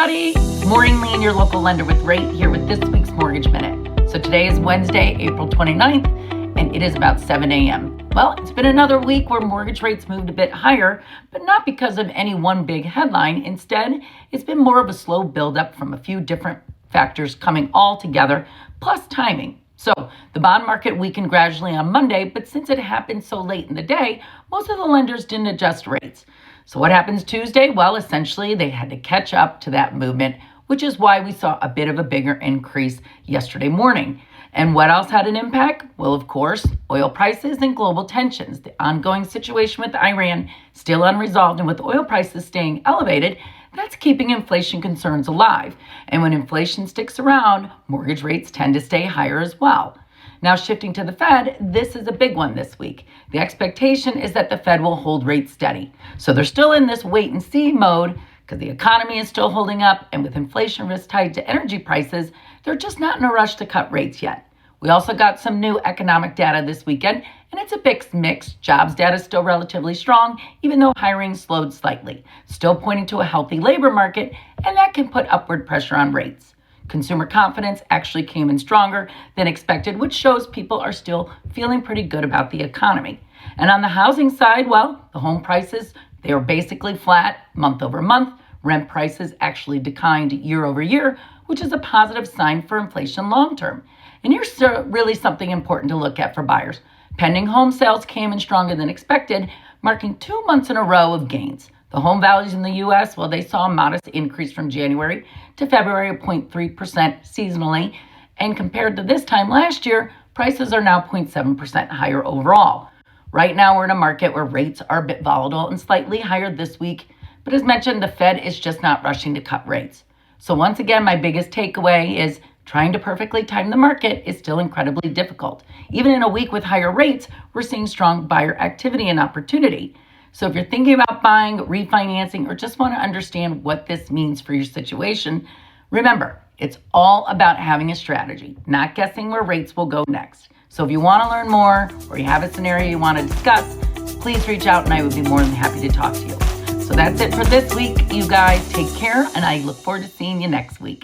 everybody. Maureen, your local lender with Rate, here with this week's Mortgage Minute. So today is Wednesday, April 29th, and it is about 7 a.m. Well, it's been another week where mortgage rates moved a bit higher, but not because of any one big headline. Instead, it's been more of a slow buildup from a few different factors coming all together, plus timing. So the bond market weakened gradually on Monday, but since it happened so late in the day, most of the lenders didn't adjust rates. So what happens Tuesday? Well, essentially, they had to catch up to that movement, which is why we saw a bit of a bigger increase yesterday morning. And what else had an impact? Well, of course, oil prices and global tensions. The ongoing situation with Iran still unresolved, and with oil prices staying elevated, that's keeping inflation concerns alive. And when inflation sticks around, mortgage rates tend to stay higher as well. Now, shifting to the Fed, this is a big one this week. The expectation is that the Fed will hold rates steady. So they're still in this wait and see mode because the economy is still holding up, and with inflation risk tied to energy prices, they're just not in a rush to cut rates yet. We also got some new economic data this weekend, and it's a mixed mix. Jobs data is still relatively strong, even though hiring slowed slightly, still pointing to a healthy labor market, and that can put upward pressure on rates. Consumer confidence actually came in stronger than expected, which shows people are still feeling pretty good about the economy. And on the housing side, well, the home prices, they are basically flat month over month. Rent prices actually declined year over year, which is a positive sign for inflation long term. And here's really something important to look at for buyers. Pending home sales came in stronger than expected, marking 2 months in a row of gains. The home values in the U.S., well, they saw a modest increase from January to February of 0.3% seasonally. And compared to this time last year, prices are now 0.7% higher overall. Right now, we're in a market where rates are a bit volatile and slightly higher this week. But as mentioned, the Fed is just not rushing to cut rates. So once again, my biggest takeaway is trying to perfectly time the market is still incredibly difficult. Even in a week with higher rates, we're seeing strong buyer activity and opportunity. So if you're thinking about buying, refinancing, or just want to understand what this means for your situation, remember, it's all about having a strategy, not guessing where rates will go next. So if you want to learn more or you have a scenario you want to discuss, please reach out and I would be more than happy to talk to you. So that's it for this week. You guys take care, and I look forward to seeing you next week.